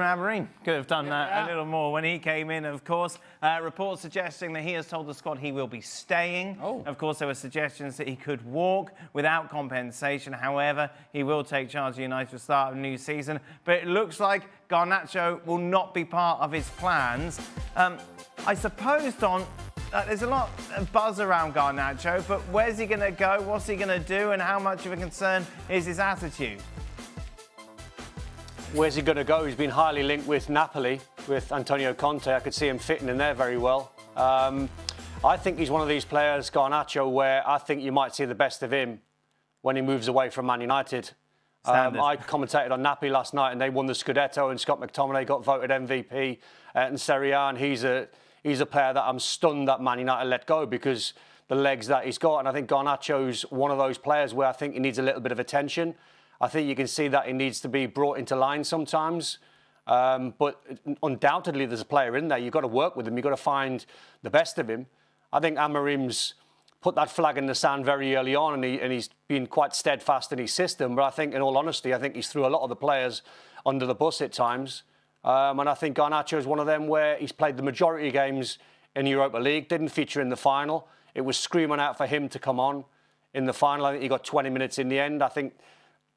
Amorim could have done that a little more when he came in, of course. Reports suggesting that he has told the squad he will be staying. Of course, there were suggestions that he could walk without compensation. However, he will take charge of United at the start of a new season. But it looks like Garnacho will not be part of his plans. I suppose, Don, there's a lot of buzz around Garnacho, but where's he going to go? What's he going to do? And how much of a concern is his attitude? Where's he going to go? He's been highly linked with Napoli, with Antonio Conte. I could see him fitting in there very well. I think he's one of these players, Garnacho, where I think you might see the best of him when he moves away from Man United. I commentated on Napoli last night and they won the Scudetto, and Scott McTominay got voted MVP in Serie A, and he's a player that I'm stunned that Man United let go because the legs that he's got. And I think Garnacho's one of those players where I think he needs a little bit of attention. I think you can see that he needs to be brought into line sometimes. But undoubtedly, there's a player in there. You've got to work with him. You've got to find the best of him. I think Amorim's put that flag in the sand very early on, and he's been quite steadfast in his system. But I think, in all honesty, I think he's threw a lot of the players under the bus at times. And I think Garnacho is one of them where he's played the majority of games in the Europa League, didn't feature in the final. It was screaming out for him to come on in the final. I think he got 20 minutes in the end. I think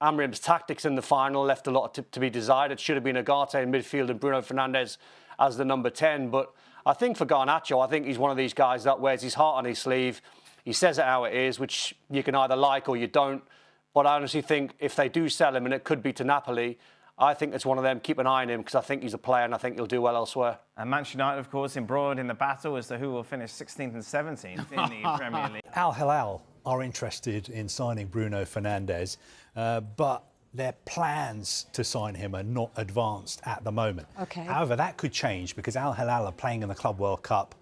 Amorim's tactics in the final left a lot to be desired. It should have been Agate in midfield and Bruno Fernandes as the number 10. But I think for Garnacho, I think he's one of these guys that wears his heart on his sleeve. He says it how it is, which you can either like or you don't. But I honestly think if they do sell him, and it could be to Napoli, I think it's one of them. Keep an eye on him because I think he's a player and I think he'll do well elsewhere. And Manchester United, of course, embroiled in the battle as to who will finish 16th and 17th in the Premier League. Al Hilal are interested in signing Bruno Fernandes, but their plans to sign him are not advanced at the moment. Okay. However, that could change because Al Hilal are playing in the Club World Cup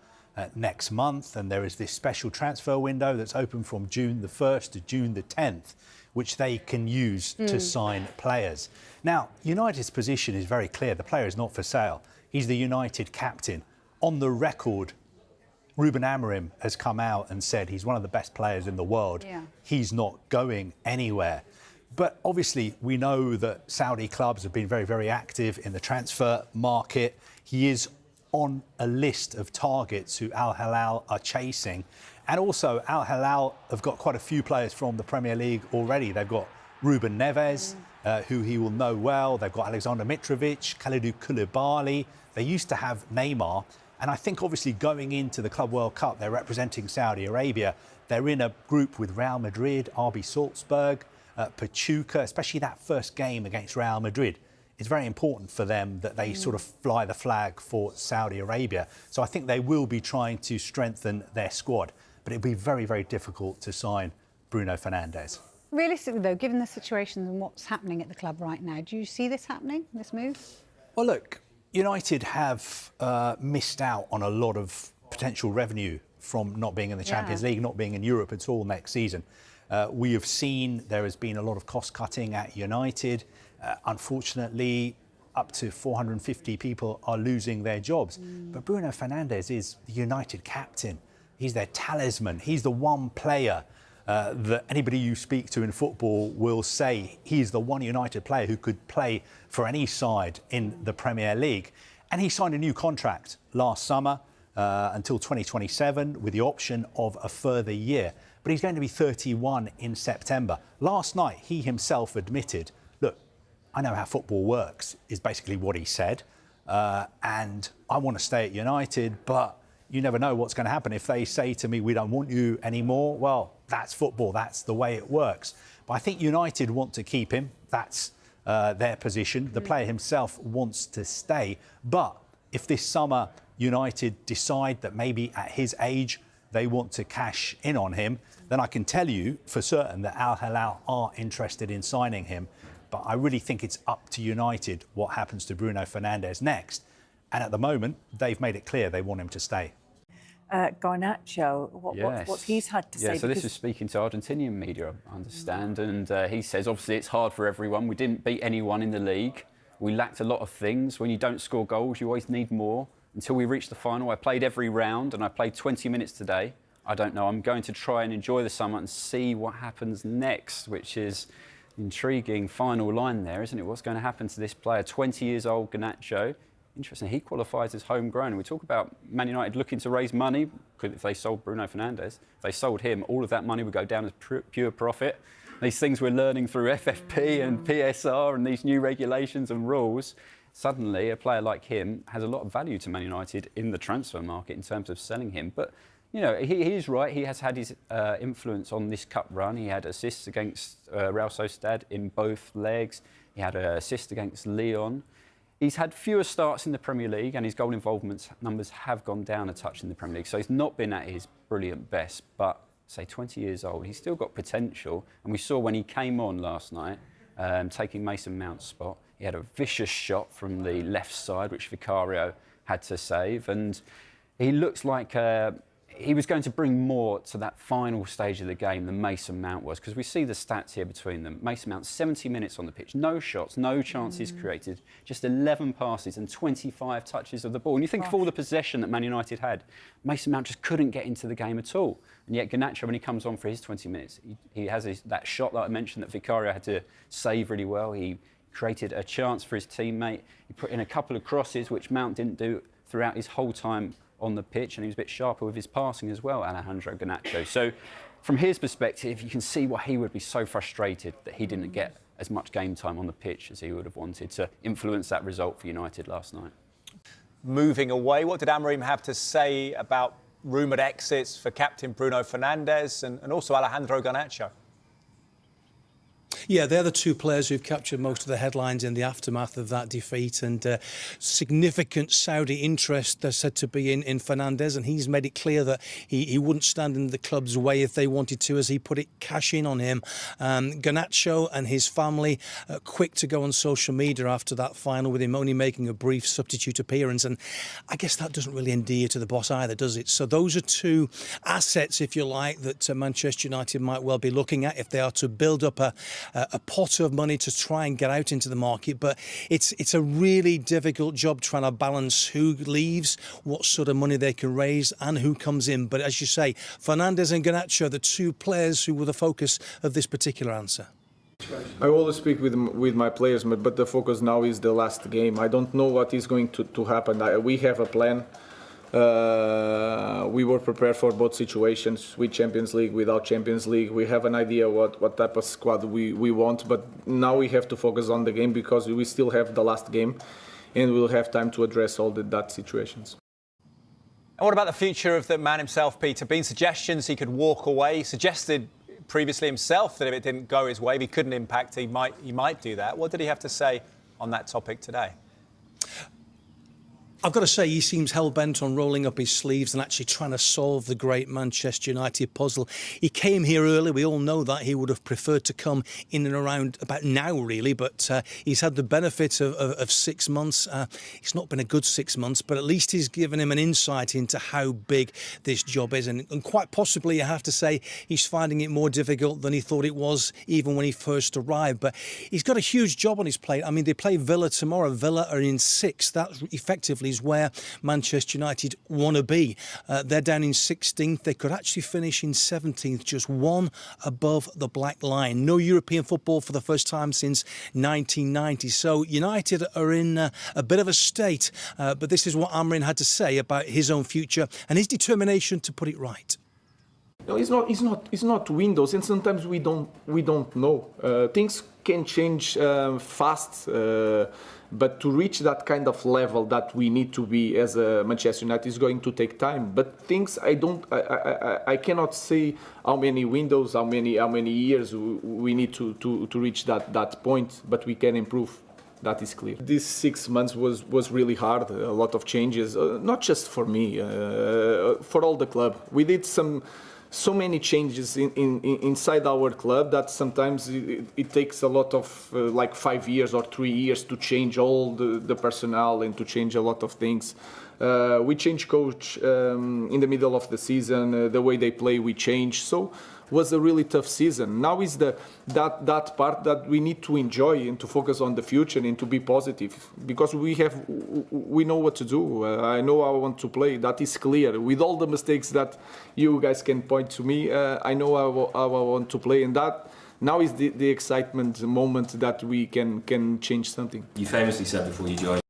next month, and there is this special transfer window that's open from June the 1st to June the 10th, which they can use to sign players. Now, United's position is very clear. The player is not for sale. He's the United captain. On the record, Rúben Amorim has come out and said he's one of the best players in the world. Yeah. He's not going anywhere. But obviously, we know that Saudi clubs have been very, very active in the transfer market. He is on a list of targets who Al Hilal are chasing. And also, Al Hilal have got quite a few players from the Premier League already. They've got Ruben Neves, who he will know well. They've got Alexander Mitrovic, Kalidou Koulibaly. They used to have Neymar. And I think, obviously, going into the Club World Cup, they're representing Saudi Arabia. They're in a group with Real Madrid, RB Salzburg, Pachuca, especially that first game against Real Madrid. It's very important for them that they sort of fly the flag for Saudi Arabia. So I think they will be trying to strengthen their squad. But it'll be very, very difficult to sign Bruno Fernandes. Realistically, though, given the situation and what's happening at the club right now, do you see this happening, this move? Well, look, United have missed out on a lot of potential revenue from not being in the Champions League, not being in Europe at all next season. We have seen there has been a lot of cost cutting at United. Unfortunately, up to 450 people are losing their jobs. But Bruno Fernandes is the United captain. He's their talisman. He's the one player that anybody you speak to in football will say he's the one United player who could play for any side in the Premier League. And he signed a new contract last summer until 2027 with the option of a further year. But he's going to be 31 in September. Last night, he himself admitted, look, I know how football works, is basically what he said. And I want to stay at United, but you never know what's going to happen. If they say to me, we don't want you anymore, well, that's football. That's the way it works. But I think United want to keep him. That's their position. The player himself wants to stay. But if this summer United decide that maybe at his age they want to cash in on him, then I can tell you for certain that Al Hilal are interested in signing him. But I really think it's up to United what happens to Bruno Fernandes next. And at the moment, they've made it clear they want him to stay. Garnacho, what he's had to say. Yeah, so this is speaking to Argentinian media, I understand, and he says obviously it's hard for everyone. We didn't beat anyone in the league. We lacked a lot of things. When you don't score goals, you always need more. Until we reached the final, I played every round and I played 20 minutes today. I don't know. I'm going to try and enjoy the summer and see what happens next, which is Intriguing final line there, isn't it? What's going to happen to this player? 20 years old, Garnacho. Interesting, he qualifies as homegrown. We talk about Man United looking to raise money. If they sold Bruno Fernandes, if they sold him, all of that money would go down as pure profit. These things we're learning through FFP and PSR and these new regulations and rules, suddenly a player like him has a lot of value to Man United in the transfer market in terms of selling him. But you know, he is right. He has had his influence on this cup run. He had assists against Real Sociedad in both legs. He had an assist against Lyon. He's had fewer starts in the Premier League and his goal involvement numbers have gone down a touch in the Premier League. So he's not been at his brilliant best, but say 20 years old, he's still got potential. And we saw when he came on last night, taking Mason Mount's spot, he had a vicious shot from the left side, which Vicario had to save. And he looks like he was going to bring more to that final stage of the game than Mason Mount was, because we see the stats here between them. Mason Mount, 70 minutes on the pitch, no shots, no chances created, just 11 passes and 25 touches of the ball. And you think of all the possession that Man United had, Mason Mount just couldn't get into the game at all. And yet Garnacho, when he comes on for his 20 minutes, he has that shot that I mentioned that Vicario had to save really well. He created a chance for his teammate. He put in a couple of crosses, which Mount didn't do throughout his whole time on the pitch, and he was a bit sharper with his passing as well, Alejandro Garnacho. So from his perspective, you can see why he would be so frustrated that he didn't get as much game time on the pitch as he would have wanted to influence that result for United last night. Moving away, what did Amorim have to say about rumoured exits for captain Bruno Fernandes and also Alejandro Garnacho? Yeah, they're the two players who've captured most of the headlines in the aftermath of that defeat, and significant Saudi interest there's said to be in Fernandes, and he's made it clear that he wouldn't stand in the club's way if they wanted to, as he put it, cash in on him. Garnacho and his family quick to go on social media after that final, with him only making a brief substitute appearance, and I guess that doesn't really endear to the boss either, does it? So those are two assets, if you like, that Manchester United might well be looking at if they are to build up a pot of money to try and get out into the market. But it's a really difficult job trying to balance who leaves, what sort of money they can raise, and who comes in. But as you say, Fernandes and Garnacho are the two players who were the focus of this particular answer. I always speak with my players, but the focus now is the last game. I don't know what is going to happen. We have a plan. We were prepared for both situations, with Champions League, without Champions League. We have an idea what type of squad we want, but now we have to focus on the game because we still have the last game and we'll have time to address all that situations. And what about the future of the man himself, Peter? Been suggestions he could walk away, suggested previously himself that if it didn't go his way, if he couldn't impact, he might do that. What did he have to say on that topic today? I've got to say, he seems hell-bent on rolling up his sleeves and actually trying to solve the great Manchester United puzzle. He came here early, we all know that. He would have preferred to come in and around about now, really, but he's had the benefit of 6 months. It's not been a good 6 months, but at least he's given him an insight into how big this job is. And quite possibly, I have to say, he's finding it more difficult than he thought it was even when he first arrived. But he's got a huge job on his plate. I mean, they play Villa tomorrow. Villa are in 6th. That effectively is where Manchester United want to be. They're down in 16th. They could actually finish in 17th, just one above the black line. No European football for the first time since 1990. So United are in a bit of a state. But this is what Amorim had to say about his own future and his determination to put it right. No, it's not windows, and sometimes we don't know. Things can change fast. But to reach that kind of level that we need to be as a Manchester United is going to take time. But things I cannot say how many windows, how many years we need to reach that point. But we can improve. That is clear. These 6 months was really hard. A lot of changes, not just for me, for all the club. We did so many changes inside our club that sometimes it takes a lot of like 5 years or 3 years to change all the personnel and to change a lot of things. We changed coach in the middle of the season. The way they play, we changed. So was a really tough season. Now is that part that we need to enjoy and to focus on the future and to be positive, because we know what to do. I know how I want to play. That is clear. With all the mistakes that you guys can point to me, I know how I want to play, and now is the excitement moment that we can change something. You famously said before you joined.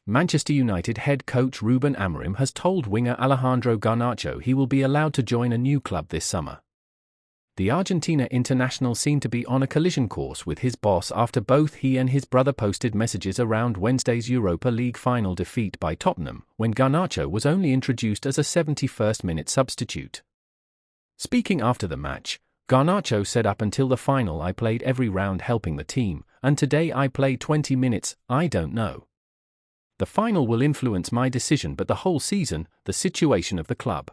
Manchester United head coach Rúben Amorim has told winger Alejandro Garnacho he will be allowed to join a new club this summer. The Argentina international seemed to be on a collision course with his boss after both he and his brother posted messages around Wednesday's Europa League final defeat by Tottenham, when Garnacho was only introduced as a 71st-minute substitute. Speaking after the match, Garnacho said, "Up until the final I played every round helping the team, and today I played 20 minutes, I don't know. The final will influence my decision, but the whole season, the situation of the club.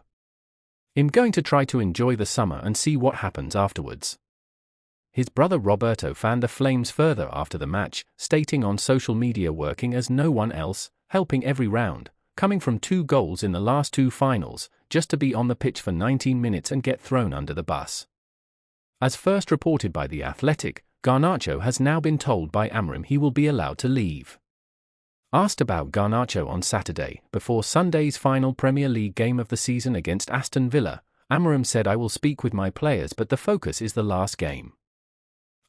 I'm going to try to enjoy the summer and see what happens afterwards." His brother Roberto fanned the flames further after the match, stating on social media, "Working as no one else, helping every round, coming from 2 goals in the last 2 finals, just to be on the pitch for 19 minutes and get thrown under the bus." As first reported by The Athletic, Garnacho has now been told by Amorim he will be allowed to leave. Asked about Garnacho on Saturday, before Sunday's final Premier League game of the season against Aston Villa, Amorim said, "I will speak with my players, but the focus is the last game.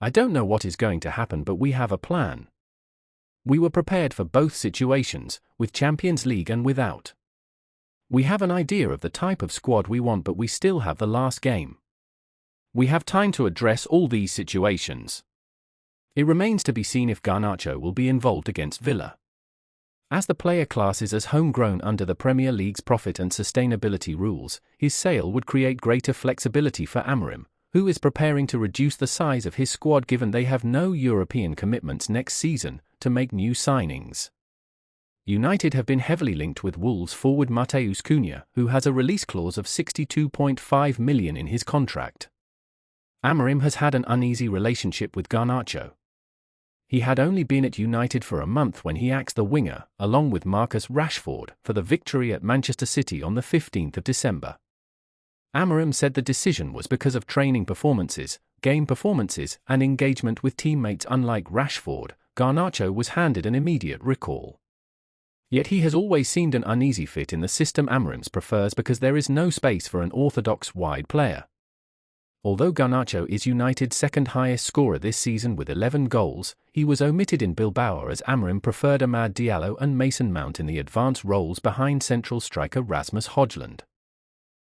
I don't know what is going to happen, but we have a plan. We were prepared for both situations, with Champions League and without. We have an idea of the type of squad we want, but we still have the last game. We have time to address all these situations." It remains to be seen if Garnacho will be involved against Villa. As the player class is as homegrown under the Premier League's profit and sustainability rules, his sale would create greater flexibility for Amorim, who is preparing to reduce the size of his squad given they have no European commitments next season, to make new signings. United have been heavily linked with Wolves forward Matheus Cunha, who has a release clause of €62.5 million in his contract. Amorim has had an uneasy relationship with Garnacho. He had only been at United for a month when he axed the winger, along with Marcus Rashford, for the victory at Manchester City on the 15th of December. Amorim said the decision was because of training performances, game performances, and engagement with teammates. Unlike Rashford, Garnacho was handed an immediate recall. Yet he has always seemed an uneasy fit in the system Amorim prefers because there is no space for an orthodox wide player. Although Garnacho is United's second highest scorer this season with 11 goals, he was omitted in Bilbao as Amorim preferred Amad Diallo and Mason Mount in the advanced roles behind central striker Rasmus Højlund.